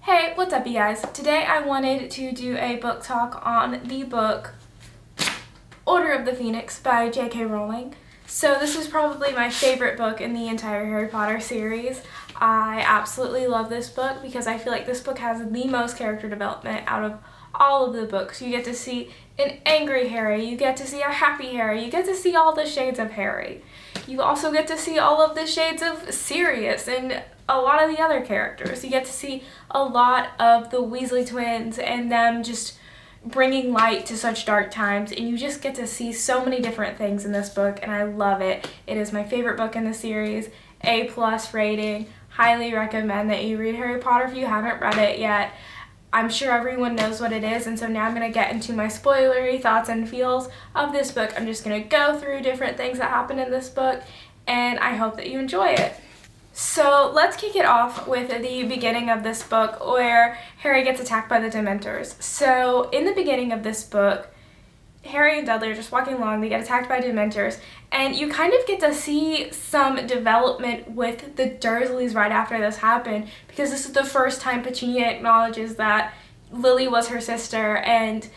Hey, what's up you guys? Today I wanted to do a book talk on the book Order of the Phoenix by J.K. Rowling. So this is probably my favorite book in the entire Harry Potter series. I absolutely love this book because I feel like this book has the most character development out of all of the books. You get to see an angry Harry, you get to see a happy Harry, you get to see all the shades of Harry. You also get to see all of the shades of Sirius and a lot of the other characters. You get to see a lot of the Weasley twins and them just bringing light to such dark times, and you just get to see so many different things in this book, and I love it. It is my favorite book in the series. A+ rating. Highly recommend that you read Harry Potter if you haven't read it yet. I'm sure everyone knows what it is, and so now I'm going to get into my spoilery thoughts and feels of this book. I'm just going to go through different things that happen in this book, and I hope that you enjoy it. So let's kick it off with the beginning of this book where Harry gets attacked by the Dementors. So in the beginning of this book, Harry and Dudley are just walking along, they get attacked by Dementors, and you kind of get to see some development with the Dursleys right after this happened, because this is the first time Petunia acknowledges that Lily was her sister, and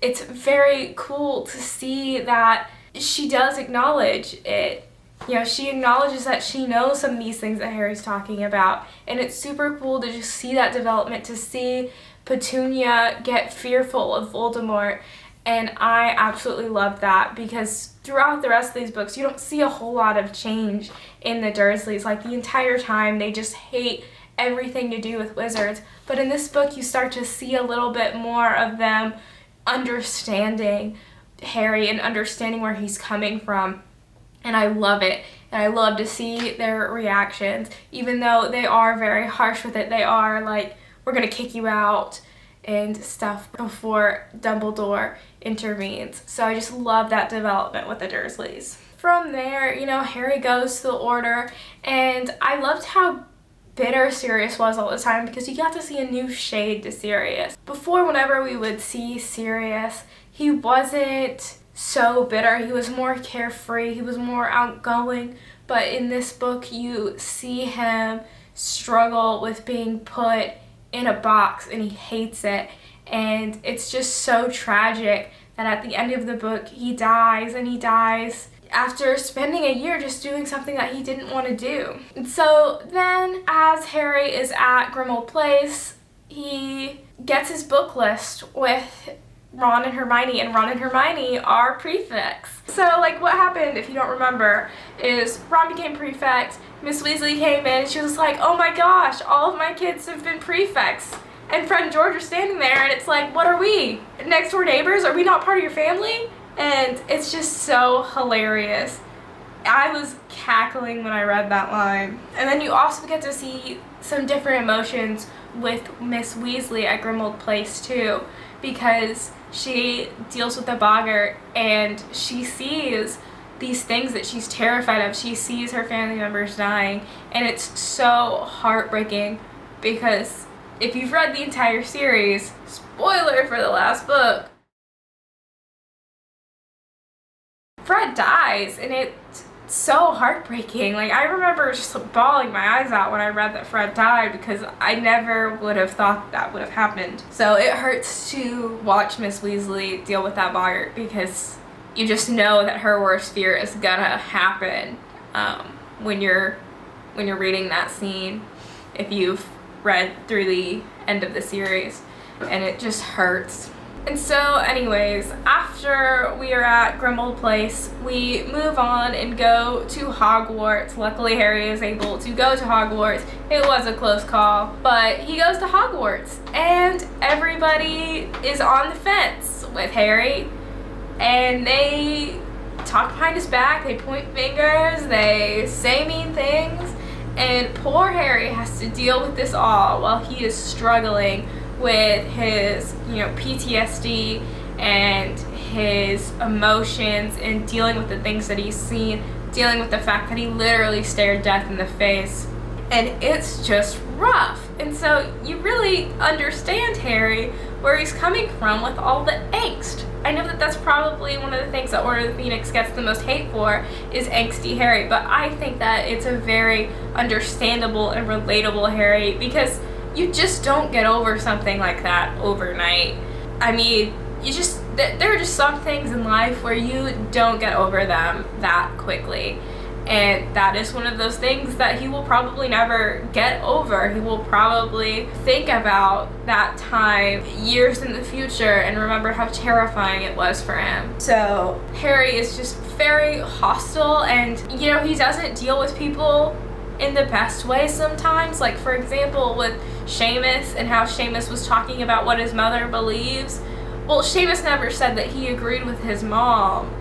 it's very cool to see that she does acknowledge it. You know, she acknowledges that she knows some of these things that Harry's talking about, and it's super cool to just see that development, to see Petunia get fearful of Voldemort, and I absolutely love that because throughout the rest of these books, you don't see a whole lot of change in the Dursleys. Like, the entire time, they just hate everything to do with wizards, but in this book, you start to see a little bit more of them understanding Harry and understanding where he's coming from. And I love it, and I love to see their reactions, even though they are very harsh with it. They are like, we're gonna kick you out and stuff before Dumbledore intervenes. So I just love that development with the Dursleys. From there, you know, Harry goes to the Order, and I loved how bitter Sirius was all the time because you got to see a new shade to Sirius. Before, whenever we would see Sirius, he wasn't so bitter. He was more carefree, he was more outgoing, but in this book you see him struggle with being put in a box, and he hates it, and it's just so tragic that at the end of the book he dies, and he dies after spending a year just doing something that he didn't want to do. And so then, as Harry is at Grimmauld Place, he gets his book list with Ron and Hermione, and Ron and Hermione are prefects. So, like, what happened, if you don't remember, is Ron became prefect, Miss Weasley came in, and she was like, oh my gosh, all of my kids have been prefects. And Fred and George are standing there, and it's like, what are we? Next door neighbors? Are we not part of your family? And it's just so hilarious. I was cackling when I read that line. And then you also get to see some different emotions with Miss Weasley at Grimmauld Place too, because she deals with the boggart and she sees these things that she's terrified of. She sees her family members dying, and it's so heartbreaking because if you've read the entire series, spoiler for the last book, Fred dies, and it's so heartbreaking. Like, I remember just bawling my eyes out when I read that Fred died because I never would have thought that would have happened. So it hurts to watch Miss Weasley deal with that boggart because you just know that her worst fear is gonna happen when you're reading that scene, if you've read through the end of the series, and it just hurts. And so anyways, after we are at Grimmauld Place, we move on and go to Hogwarts. Luckily, Harry is able to go to Hogwarts. It was a close call, but he goes to Hogwarts, and everybody is on the fence with Harry, and they talk behind his back, they point fingers, they say mean things, and poor Harry has to deal with this all while he is struggling with his, PTSD and his emotions, and dealing with the things that he's seen, dealing with the fact that he literally stared death in the face, and it's just rough. And so you really understand Harry, where he's coming from with all the angst. I know that that's probably one of the things that Order of the Phoenix gets the most hate for, is angsty Harry, but I think that it's a very understandable and relatable Harry, because you just don't get over something like that overnight. I mean, there are just some things in life where you don't get over them that quickly. And that is one of those things that he will probably never get over. He will probably think about that time years in the future and remember how terrifying it was for him. So Harry is just very hostile, and you know, he doesn't deal with people in the best way sometimes. Like, for example, with Seamus and how Seamus was talking about what his mother believes. Well, Seamus never said that he agreed with his mom,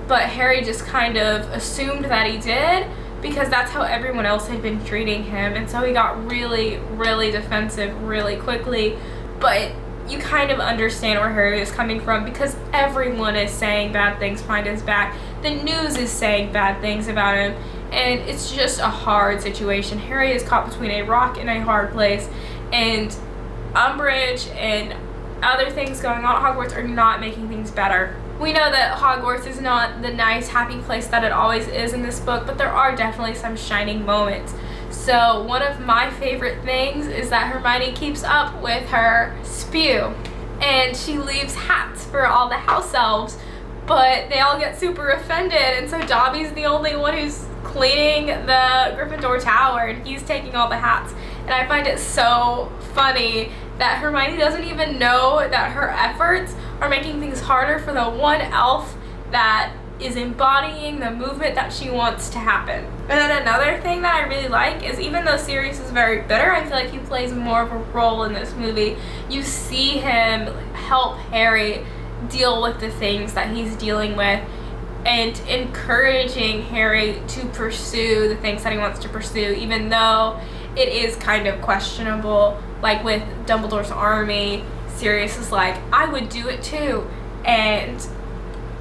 but Harry just kind of assumed that he did because that's how everyone else had been treating him, and so he got really, really defensive really quickly. But you kind of understand where Harry is coming from because everyone is saying bad things behind his back. The news is saying bad things about him, and it's just a hard situation. Harry is caught between a rock and a hard place, and Umbridge and other things going on at Hogwarts are not making things better. We know that Hogwarts is not the nice, happy place that it always is in this book, but there are definitely some shining moments. So one of my favorite things is that Hermione keeps up with her spew, and she leaves hats for all the house elves, but they all get super offended, and so Dobby's the only one who's cleaning the Gryffindor tower, and he's taking all the hats. And I find it so funny that Hermione doesn't even know that her efforts are making things harder for the one elf that is embodying the movement that she wants to happen. And then another thing that I really like is, even though Sirius is very bitter, I feel like he plays more of a role in this movie. You see him help Harry deal with the things that he's dealing with and encouraging Harry to pursue the things that he wants to pursue, even though it is kind of questionable. Like with Dumbledore's army, Sirius is like, I would do it too. And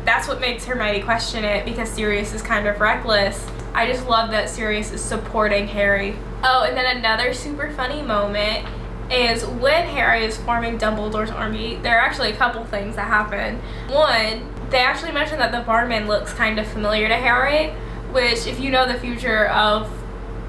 that's what makes Hermione question it, because Sirius is kind of reckless. I just love that Sirius is supporting Harry. Oh, and then another super funny moment is when Harry is forming Dumbledore's army, there are actually a couple things that happen. One, they actually mention that the barman looks kind of familiar to Harry, which, if you know the future of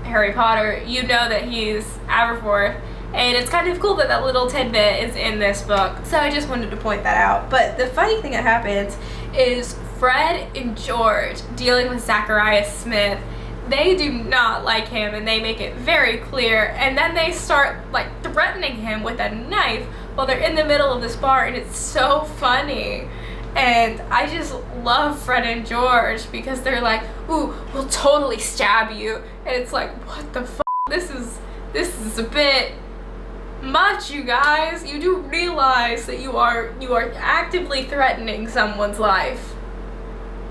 Harry Potter, you know that he's Aberforth. And it's kind of cool that that little tidbit is in this book. So I just wanted to point that out. But the funny thing that happens is Fred and George, dealing with Zacharias Smith, they do not like him, and they make it very clear. And then they start like threatening him with a knife while they're in the middle of this bar, and it's so funny. And I just love Fred and George because they're like, ooh, we'll totally stab you. And it's like, what the f***? This is a bit much, you guys. You do realize that you are actively threatening someone's life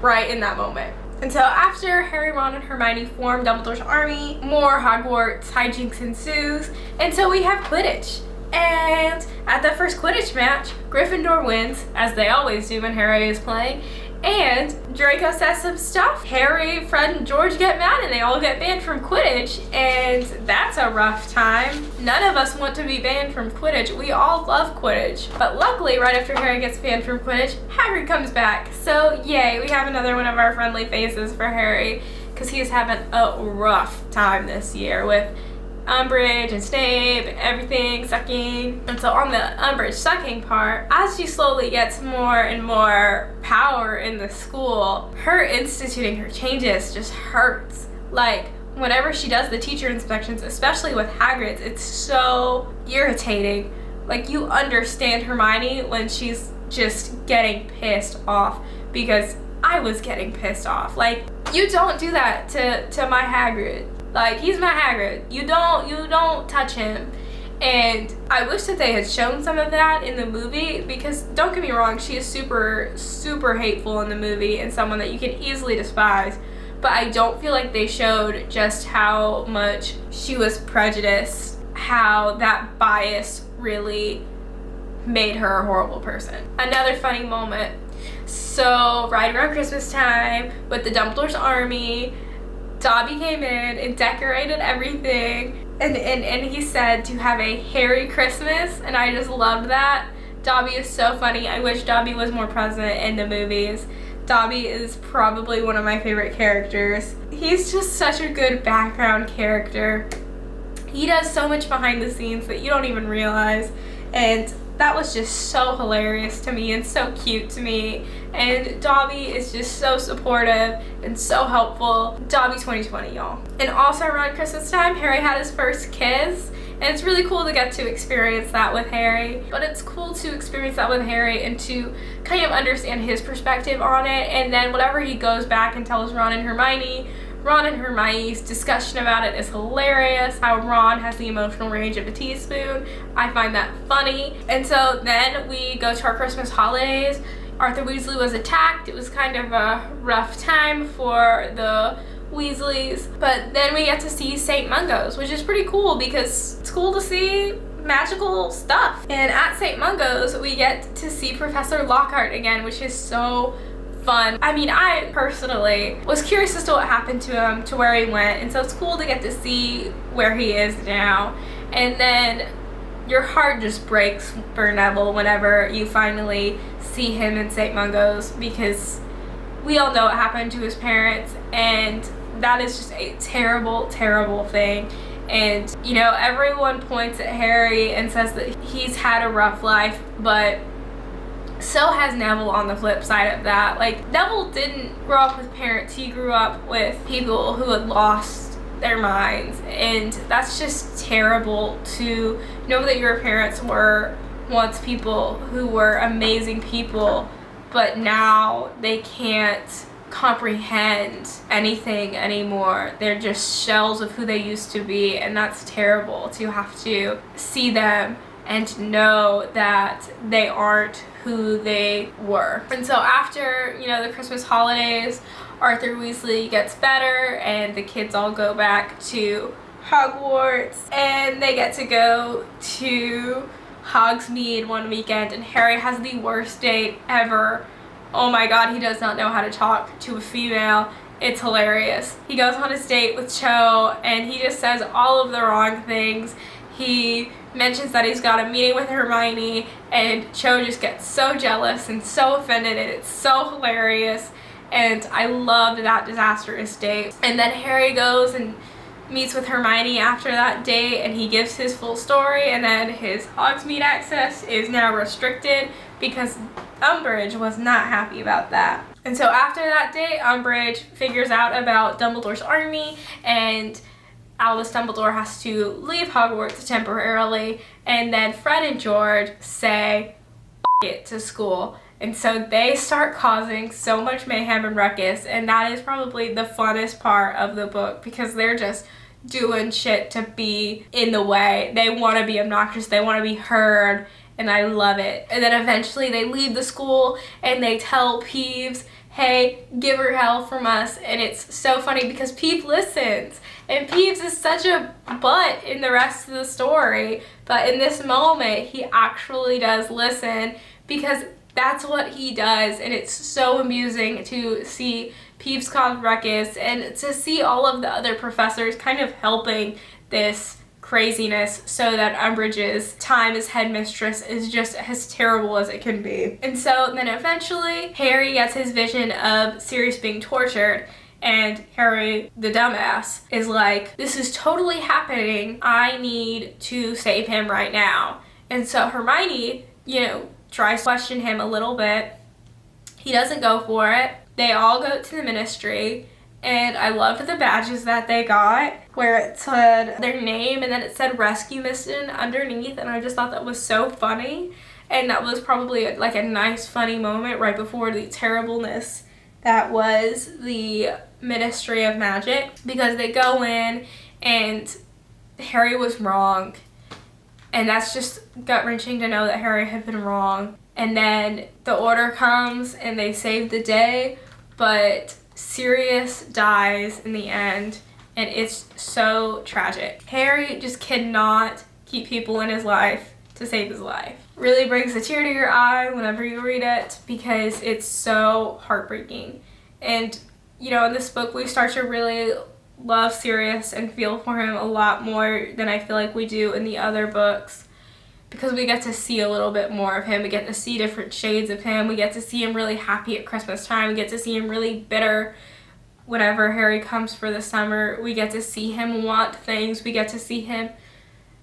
right in that moment. And so after Harry, Ron, and Hermione form Dumbledore's army, more Hogwarts hijinks ensues, and so we have Quidditch. And at the first Quidditch match, Gryffindor wins, as they always do when Harry is playing, and Draco says some stuff. Harry, Fred, and George get mad, and they all get banned from Quidditch, and that's a rough time. None of us want to be banned from Quidditch. We all love Quidditch. But luckily, right after Harry gets banned from Quidditch, Hagrid comes back. So yay, we have another one of our friendly faces for Harry, because he is having a rough time this year with Umbridge and Snape and everything sucking. And so on the Umbridge sucking part, as she slowly gets more and more power in the school, her instituting her changes just hurts. Like, whenever she does the teacher inspections, especially with Hagrid's, it's so irritating. Like, you understand Hermione when she's just getting pissed off, because I was getting pissed off. Like, you don't do that to my Hagrid. Like, he's my Hagrid. You don't touch him. And I wish that they had shown some of that in the movie, because don't get me wrong, she is super, super hateful in the movie and someone that you can easily despise. But I don't feel like they showed just how much she was prejudiced, how that bias really made her a horrible person. Another funny moment. So, right around Christmas time, with the Dumbledore's army, Dobby came in and decorated everything, and he said to have a Harry Christmas, and I just loved that. Dobby is so funny. I wish Dobby was more present in the movies. Dobby is probably one of my favorite characters. He's just such a good background character. He does so much behind the scenes that you don't even realize, and that was just so hilarious to me and so cute to me. And Dobby is just so supportive and so helpful. Dobby 2020, y'all. And also around Christmas time, Harry had his first kiss, and it's really cool to get to experience that with Harry. But it's cool to experience that with Harry and to kind of understand his perspective on it. And then whenever he goes back and tells Ron and Hermione's discussion about it is hilarious. How Ron has the emotional range of a teaspoon. I find that funny. And so then we go to our Christmas holidays. Arthur Weasley was attacked. It was kind of a rough time for the Weasleys. But then we get to see St. Mungo's, which is pretty cool because it's cool to see magical stuff. And at St. Mungo's, we get to see Professor Lockhart again, which is so fun. I mean, I personally was curious as to what happened to him, to where he went, and so it's cool to get to see where he is now. And then your heart just breaks for Neville whenever you finally see him in St. Mungo's, because we all know what happened to his parents, and that is just a terrible, terrible thing. And, you know, everyone points at Harry and says that he's had a rough life, but so has Neville on the flip side of that. Like, Neville didn't grow up with parents, he grew up with people who had lost their minds, and that's just terrible to know that your parents were once people who were amazing people, but now they can't comprehend anything anymore. They're just shells of who they used to be, and that's terrible to have to see them and to know that they aren't who they were. And so after, you know, the Christmas holidays, Arthur Weasley gets better and the kids all go back to Hogwarts, and they get to go to Hogsmeade one weekend, and Harry has the worst date ever. Oh my god, he does not know how to talk to a female. It's hilarious. He goes on his date with Cho, and he just says all of the wrong things. He mentions that he's got a meeting with Hermione, and Cho just gets so jealous and so offended, and it's so hilarious. And I loved that disastrous date. And then Harry goes and meets with Hermione after that date, and he gives his full story, and then his Hogsmeade access is now restricted because Umbridge was not happy about that. And so after that date, Umbridge figures out about Dumbledore's army, and Albus Dumbledore has to leave Hogwarts temporarily, and then Fred and George say, "F it" to school. And so they start causing so much mayhem and ruckus, and that is probably the funnest part of the book, because they're just doing shit to be in the way. They want to be obnoxious, they want to be heard, and I love it. And then eventually they leave the school and they tell Peeves, "Hey, give her hell from us." And it's so funny because Peeves listens, and Peeves is such a butt in the rest of the story, but in this moment he actually does listen, because that's what he does. And it's so amusing to see Peeves cause ruckus and to see all of the other professors kind of helping this craziness so that Umbridge's time as headmistress is just as terrible as it can be. And so then eventually Harry gets his vision of Sirius being tortured, and Harry, the dumbass, is like, "This is totally happening. I need to save him right now." And so Hermione, you know, tries to question him a little bit. He doesn't go for it. They all go to the ministry, and I loved the badges that they got where it said their name and then it said rescue mission underneath, and I just thought that was so funny. And that was probably like a nice funny moment right before the terribleness that was the Ministry of Magic, because they go in and Harry was wrong, and that's just gut-wrenching to know that Harry had been wrong. And then the order comes and they save the day, but Sirius dies in the end, and it's so tragic. Harry just cannot keep people in his life to save his life. Really brings a tear to your eye whenever you read it, because it's so heartbreaking. And, you know, in this book we start to really love Sirius and feel for him a lot more than I feel like we do in the other books, because we get to see a little bit more of him. We get to see different shades of him. We get to see him really happy at Christmas time. We get to see him really bitter whenever Harry comes for the summer. We get to see him want things. We get to see him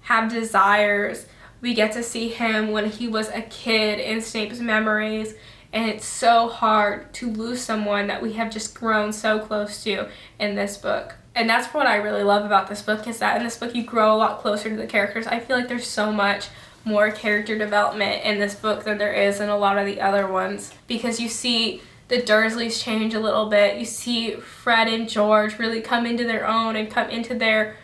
have desires. We get to see him when he was a kid in Snape's memories, and it's so hard to lose someone that we have just grown so close to in this book. And that's what I really love about this book, is that in this book you grow a lot closer to the characters. I feel like there's so much more character development in this book than there is in a lot of the other ones, because you see the Dursleys change a little bit. You see Fred and George really come into their own and come into their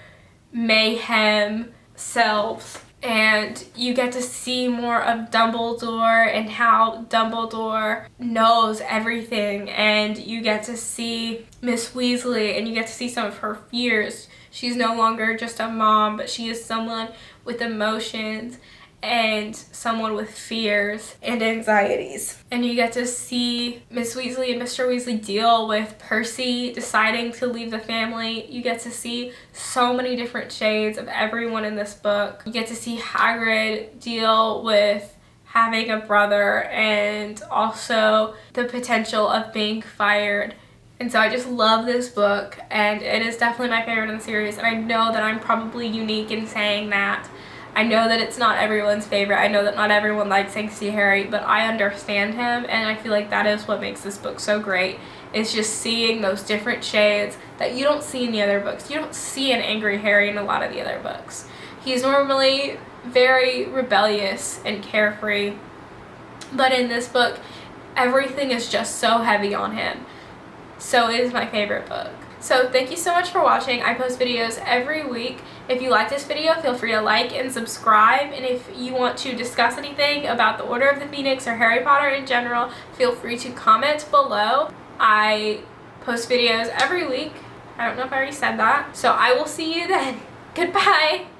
mayhem selves. And you get to see more of Dumbledore and how Dumbledore knows everything. And you get to see Miss Weasley, and you get to see some of her fears. She's no longer just a mom, but she is someone with emotions and someone with fears and anxieties. And you get to see Miss Weasley and Mr. Weasley deal with Percy deciding to leave the family. You get to see so many different shades of everyone in this book. You get to see Hagrid deal with having a brother and also the potential of being fired. And so I just love this book, and it is definitely my favorite in the series. And I know that I'm probably unique in saying that. I know that it's not everyone's favorite. I know that not everyone likes Angsty Harry, but I understand him, and I feel like that is what makes this book so great. It's just seeing those different shades that you don't see in the other books. You don't see an angry Harry in a lot of the other books. He's normally very rebellious and carefree, but in this book, everything is just so heavy on him. So it is my favorite book. So thank you so much for watching. I post videos every week. If you like this video, feel free to like and subscribe. And if you want to discuss anything about the Order of the Phoenix or Harry Potter in general, feel free to comment below. I post videos every week. I don't know if I already said that. So I will see you then. Goodbye.